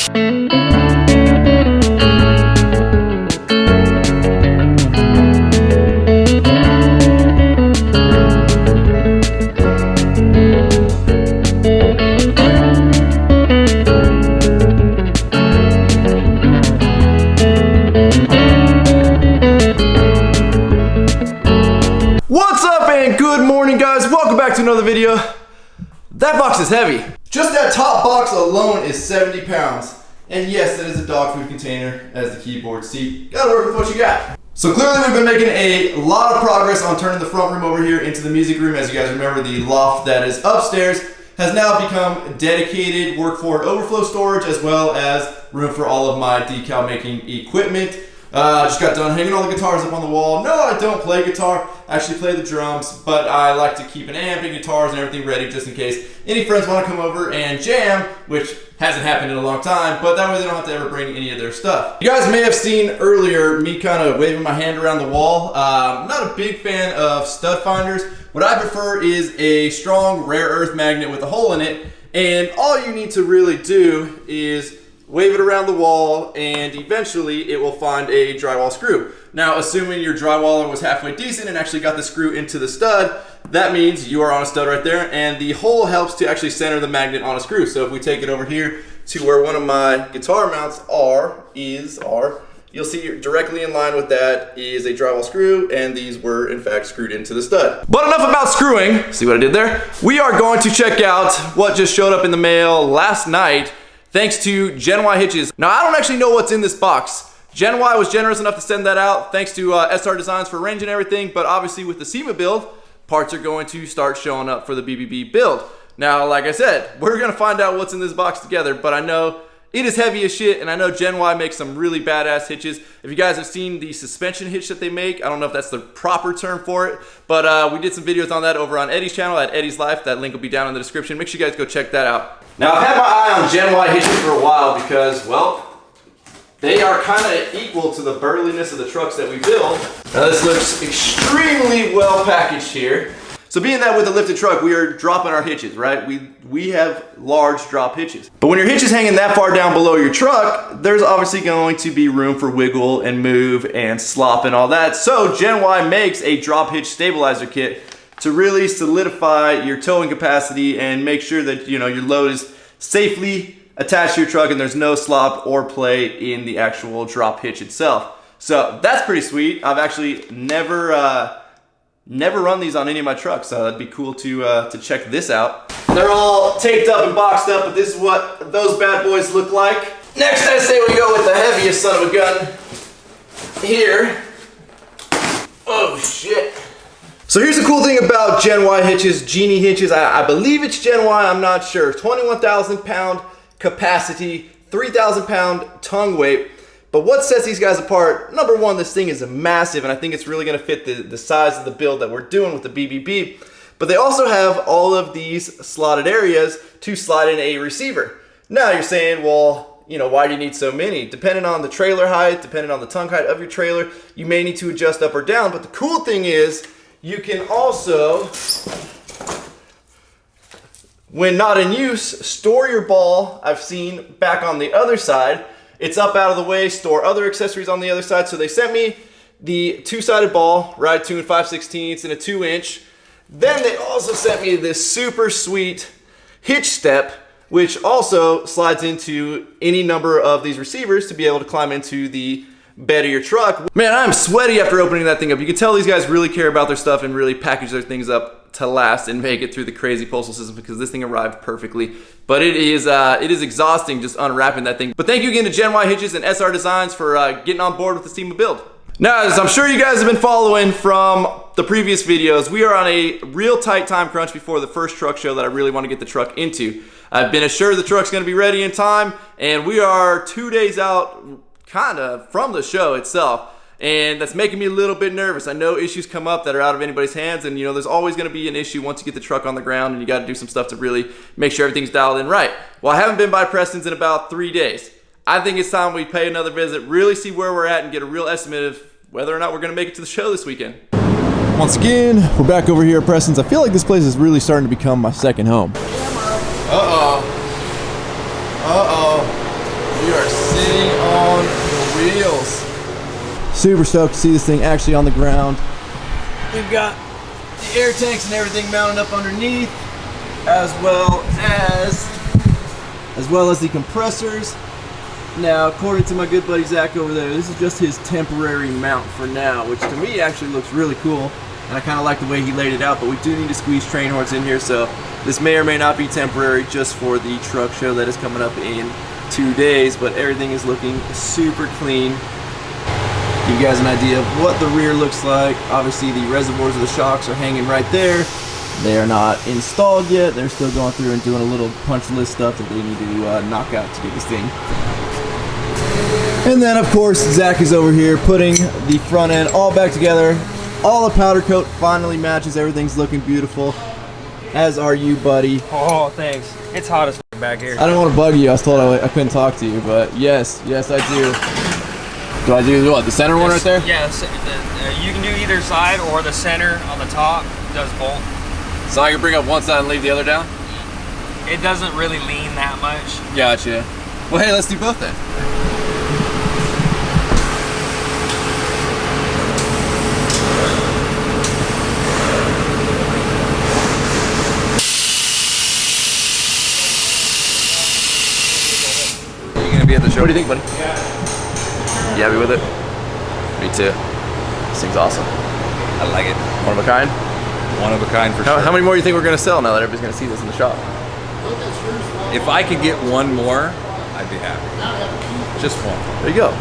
What's up and good morning, guys. Welcome back to another video. That box is heavy. Just that top box alone is 70 pounds. And yes, that is a dog food container as the keyboard seat. Gotta work with what you got. So clearly we've been making a lot of progress on turning the front room over here into the music room. As you guys remember, the loft that is upstairs has now become dedicated WORKFORIT overflow storage, as well as room for all of my decal making equipment. Just got done hanging all the guitars up on the wall. No, I don't play guitar. I actually play the drums, but I like to keep an amp and guitars and everything ready just in case any friends want to come over and jam, which hasn't happened in a long time, but that way they don't have to ever bring any of their stuff. You guys may have seen earlier me kind of waving my hand around the wall. I'm not a big fan of stud finders. What I prefer is a strong rare earth magnet with a hole in it, and all you need to really do is wave it around the wall, and eventually it will find a drywall screw. Now, assuming your drywaller was halfway decent and actually got the screw into the stud, that means you are on a stud right there, and the hole helps to actually center the magnet on a screw. So if we take it over here to where one of my guitar mounts you'll see directly in line with that is a drywall screw, and these were in fact screwed into the stud. But enough about screwing. See what I did there? We are going to check out what just showed up in the mail last night, thanks to Genie Hitches. Now, I don't actually know what's in this box. Genie was generous enough to send that out, thanks to SR Designs for arranging everything, but obviously with the SEMA build, parts are going to start showing up for the BBB build. Now, like I said, we're gonna find out what's in this box together, but I know it is heavy as shit, and I know Genie makes some really badass hitches. If you guys have seen the suspension hitch that they make, I don't know if that's the proper term for it, but we did some videos on that over on Eddie's channel at Eddie's Life. That link will be down in the description. Make sure you guys go check that out. Now, I've had my eye on Genie hitches for a while because, well, they are kind of equal to the burliness of the trucks that we build. Now, this looks extremely well packaged here. So being that with a lifted truck, we are dropping our hitches, right? We have large drop hitches. But when your hitch is hanging that far down below your truck, there's obviously going to be room for wiggle and move and slop and all that. So Genie makes a drop hitch stabilizer kit to really solidify your towing capacity and make sure that your load is safely attached to your truck and there's no slop or play in the actual drop hitch itself. So that's pretty sweet. I've actually never run these on any of my trucks, so that'd be cool to check this out. They're all taped up and boxed up, but this is what those bad boys look like. Next, I say we go with the heaviest son of a gun here. Oh shit. So here's the cool thing about Genie hitches, Genie hitches. I believe it's Genie, I'm not sure. 21,000 pound capacity, 3,000 pound tongue weight. But what sets these guys apart, number one, this thing is massive, and I think it's really gonna fit the size of the build that we're doing with the BBB. But they also have all of these slotted areas to slide in a receiver. Now you're saying, well, why do you need so many? Depending on the trailer height, depending on the tongue height of your trailer, you may need to adjust up or down. But the cool thing is, you can also, when not in use, store your ball, I've seen, back on the other side. It's up out of the way, store other accessories on the other side. So they sent me the two-sided ball, right, 2 5/16 and a 2-inch. Then they also sent me this super sweet hitch step, which also slides into any number of these receivers to be able to climb into the bed of your truck. Man, I'm sweaty after opening that thing up. You can tell these guys really care about their stuff and really package their things up to last and make it through the crazy postal system, because this thing arrived perfectly. But it is exhausting just unwrapping that thing. But thank you again to Genie Hitches and SR Designs for getting on board with the SEMA build. Now, as I'm sure you guys have been following from the previous videos, we are on a real tight time crunch before the first truck show that I really want to get the truck into. I've been assured the truck's going to be ready in time, and we are 2 days out kind of from the show itself, and that's making me a little bit nervous. I know issues come up that are out of anybody's hands, and there's always going to be an issue once you get the truck on the ground, and you got to do some stuff to really make sure everything's dialed in right. Well, I haven't been by Preston's in about 3 days. I think it's time we pay another visit, really see where we're at, and get a real estimate of whether or not we're going to make it to the show this weekend. Once again, we're back over here at Preston's. I feel like this place is really starting to become my second home. Uh-oh. Uh-oh. sitting on the wheels. Super stoked to see this thing actually on the ground. We've got the air tanks and everything mounted up underneath, as well as the compressors. Now, according to my good buddy Zach over there, this is just his temporary mount for now, which to me actually looks really cool, and I kind of like the way he laid it out, but we do need to squeeze train horns in here, so this may or may not be temporary just for the truck show that is coming up in 2 days, but everything is looking super clean. Give you guys an idea of what the rear looks like. Obviously, the reservoirs of the shocks are hanging right there. They are not installed yet. They're still going through and doing a little punch list stuff that they need to knock out to get this thing. And then, of course, Zach is over here putting the front end all back together. All the powder coat finally matches. Everything's looking beautiful. As are you, buddy. Oh, thanks. It's hot as f back here. I don't want to bug you. I was told I couldn't talk to you, but yes, I do. Do I do what? The center one right there? Yeah, you can do either side or the center on the top does both. So I can bring up one side and leave the other down? It doesn't really lean that much. Gotcha. Well, hey, let's do both then. Are you gonna be at the show? What do you think, buddy? You happy with it? Me too. This thing's awesome. I like it. One of a kind? One of a kind for sure. How many more do you think we're gonna sell now that everybody's gonna see this in the shop? If I could get one more, I'd be happy. Just one. There you go.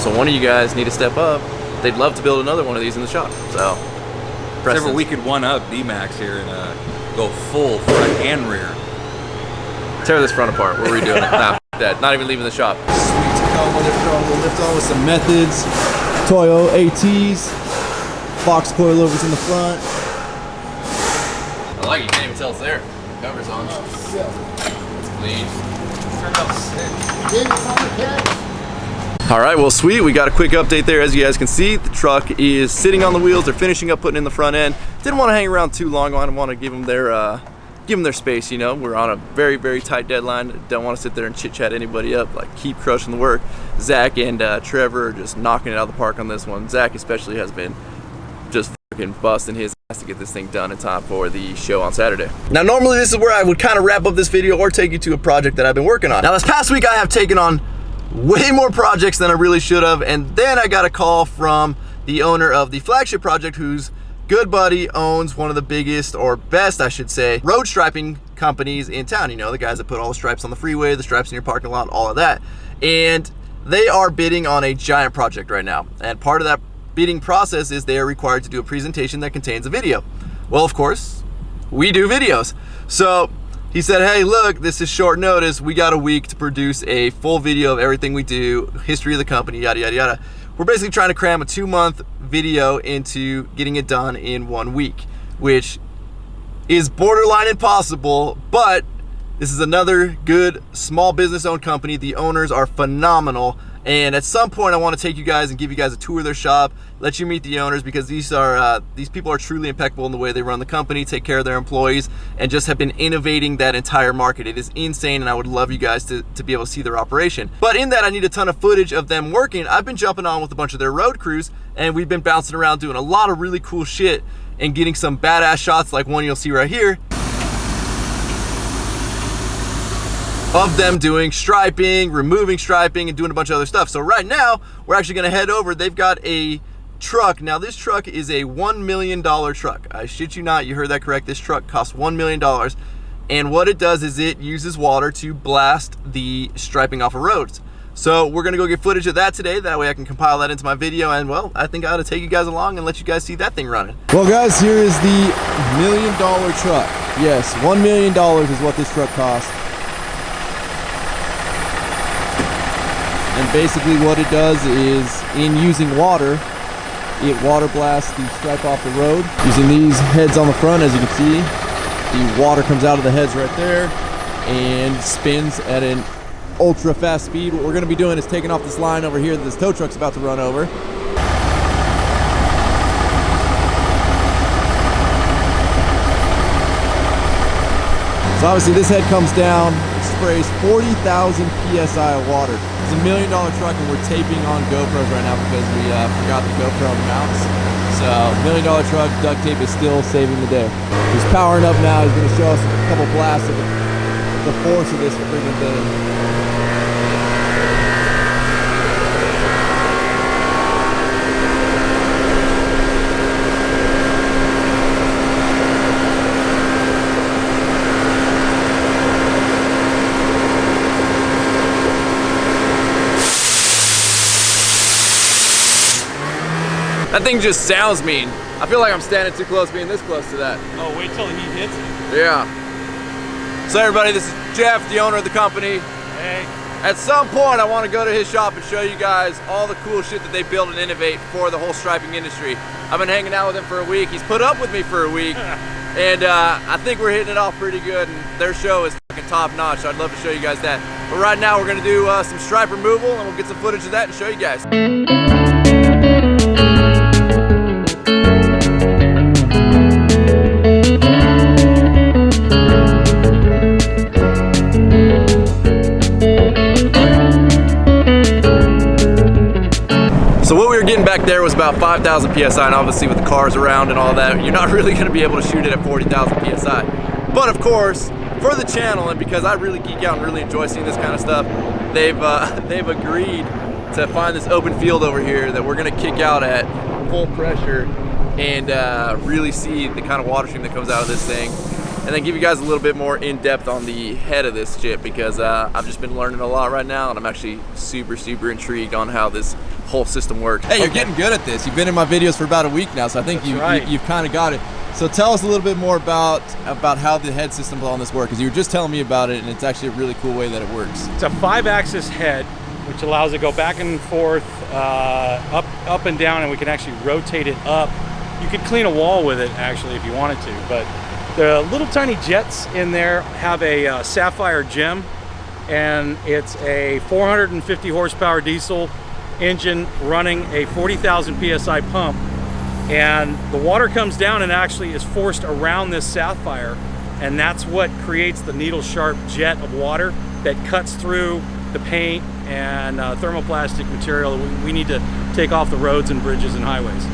So one of you guys need to step up. They'd love to build another one of these in the shop. So, Except for we could one up Dmax here and go full front and rear. tear this front apart. We're redoing it. Nah, f that. Not even leaving the shop. Sweet Tacoma lift on with some methods, Toyo ATs, Fox coilovers in the front. I like it. You can't even tell it's there. The cover's on. It's clean. Turned out sick. All right, well, sweet. We got a quick update there. As you guys can see, the truck is sitting on the wheels. They're finishing up putting in the front end. Didn't want to hang around too long. I want to give them their space. You know, we're on a very, very tight deadline. Don't want to sit there and chit chat anybody up. Like, keep crushing the work. Zach and Trevor are just knocking it out of the park on this one. Zach especially has been just fucking busting his ass to get this thing done in time for the show on Saturday. Now, normally this is where I would kind of wrap up this video or take you to a project that I've been working on. Now, this past week I have taken on way more projects than I really should have, and then I got a call from the owner of the flagship project, whose good buddy owns one of the biggest, or best I should say, road striping companies in town. You know, the guys that put all the stripes on the freeway, the stripes in your parking lot, all of that. And they are bidding on a giant project right now, and part of that bidding process is they are required to do a presentation that contains a video. Well, of course, we do videos. So he said, hey, look, this is short notice. We got a week to produce a full video of everything we do, history of the company, yada, yada, yada. We're basically trying to cram a 2-month video into getting it done in 1 week, which is borderline impossible, but this is another good small business owned company. The owners are phenomenal. And at some point I want to take you guys and give you guys a tour of their shop, let you meet the owners, because these people are truly impeccable in the way they run the company, take care of their employees, and just have been innovating that entire market. It is insane, and I would love you guys to be able to see their operation. But in that, I need a ton of footage of them working. I've been jumping on with a bunch of their road crews, and we've been bouncing around doing a lot of really cool shit and getting some badass shots like one you'll see right here of them doing striping, removing striping, and doing a bunch of other stuff. So right now, we're actually gonna head over. They've got a truck. Now this truck is a $1 million truck. I shit you not, you heard that correct. This truck costs $1 million. And what it does is it uses water to blast the striping off of roads. So we're gonna go get footage of that today. That way I can compile that into my video, and well, I think I ought to take you guys along and let you guys see that thing running. Well guys, here is the $1 million truck. Yes, $1 million is what this truck costs. And basically what it does is, in using water, it water blasts the stripe off the road. Using these heads on the front, as you can see, the water comes out of the heads right there and spins at an ultra fast speed. What we're gonna be doing is taking off this line over here that this tow truck's about to run over. So obviously this head comes down, sprays 40,000 PSI of water. It's $1 million truck and we're taping on GoPros right now because we forgot the GoPro mounts. So $1 million truck, duct tape is still saving the day. He's powering up now. He's gonna show us a couple blasts of the force of this freaking thing. That thing just sounds mean. I feel like I'm standing too close being this close to that. Oh, wait till he hits it. Yeah. So everybody, this is Jeff, the owner of the company. Hey. At some point, I want to go to his shop and show you guys all the cool shit that they build and innovate for the whole striping industry. I've been hanging out with him for a week. He's put up with me for a week. And I think we're hitting it off pretty good. And their show is fucking top notch. So I'd love to show you guys that. But right now, we're going to do some stripe removal and we'll get some footage of that and show you guys. So what we were getting back there was about 5,000 PSI, and obviously with the cars around and all that, you're not really gonna be able to shoot it at 40,000 PSI. But of course, for the channel, and because I really geek out and really enjoy seeing this kind of stuff, they've agreed to find this open field over here that we're gonna kick out at full pressure and really see the kind of water stream that comes out of this thing. And then give you guys a little bit more in depth on the head of this shit because I've just been learning a lot right now and I'm actually super intrigued on how this whole system works. Hey, you're getting good at this. You've been in my videos for about a week now, so I think you've kind of got it. So tell us a little bit more about how the head system on this works, because you were just telling me about it and it's actually a really cool way that it works. It's a 5-axis head, which allows it to go back and forth, up and down, and we can actually rotate it up. You could clean a wall with it actually if you wanted to, but the little tiny jets in there have a sapphire gem, and it's a 450 horsepower diesel engine running a 40,000 PSI pump, and the water comes down and actually is forced around this sapphire, and that's what creates the needle sharp jet of water that cuts through the paint and thermoplastic material that we need to take off the roads and bridges and highways.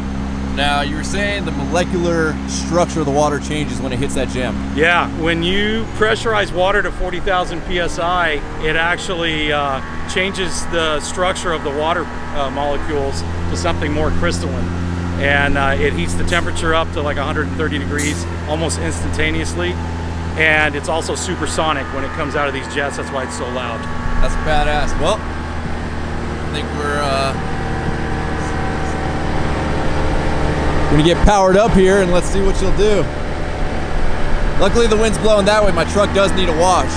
Now, you were saying the molecular structure of the water changes when it hits that gem. Yeah, when you pressurize water to 40,000 PSI, it actually changes the structure of the water molecules to something more crystalline. And it heats the temperature up to like 130 degrees almost instantaneously. And it's also supersonic when it comes out of these jets. That's why it's so loud. That's badass. Well, I think we're gonna get powered up here and let's see what she'll do. Luckily the wind's blowing that way. My truck does need a wash.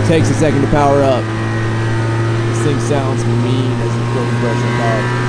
Takes a second to power up. This thing sounds mean as the filter pressure above.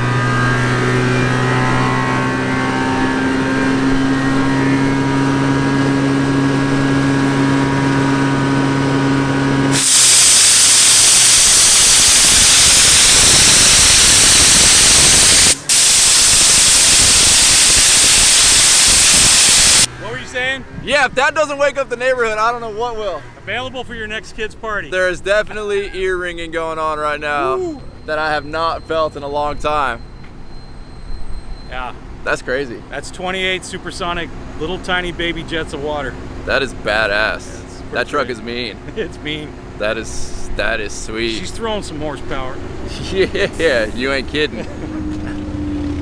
Yeah, if that doesn't wake up the neighborhood, I don't know what will. Available for your next kid's party. There is definitely ear ringing going on right now that I have not felt in a long time. Yeah. That's crazy. That's 28 supersonic little tiny baby jets of water. That is badass. That truck is mean. It's mean. That is sweet. She's throwing some horsepower. Yeah, you ain't kidding.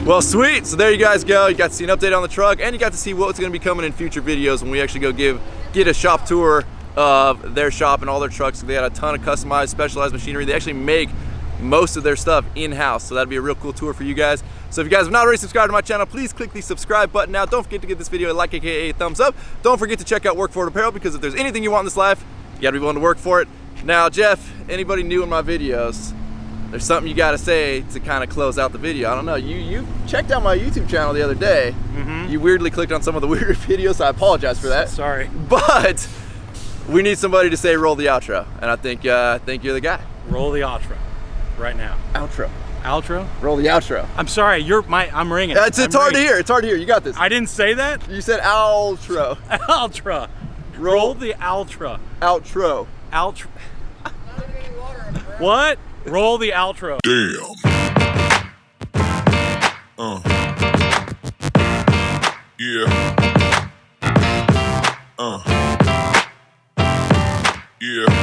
Well, sweet. So there you guys go. You got to see an update on the truck, and you got to see what's going to be coming in future videos when we actually go get a shop tour of their shop and all their trucks. They got a ton of customized, specialized machinery. They actually make most of their stuff in-house, so that'd be a real cool tour for you guys. So if you guys have not already subscribed to my channel, please click the subscribe button now. Don't forget to give this video a like, aka a thumbs up. Don't forget to check out WORKFORIT Apparel, because if there's anything you want in this life, you gotta be willing to work for it. Now, Jeff, anybody new in my videos, there's something you gotta say to kind of close out the video. I don't know, you checked out my YouTube channel the other day. You weirdly clicked on some of the weirder videos, so I apologize for that. Sorry. But we need somebody to say roll the outro, and I think you're the guy. Roll the outro right now. Outro. Outro? Roll the outro. I'm sorry, I'm ringing. It's hard to hear. It's hard to hear. You got this. I didn't say that? You said outro. Outro. Roll the outro. Outro. Outro. What? Roll the outro. Damn. Yeah. Yeah.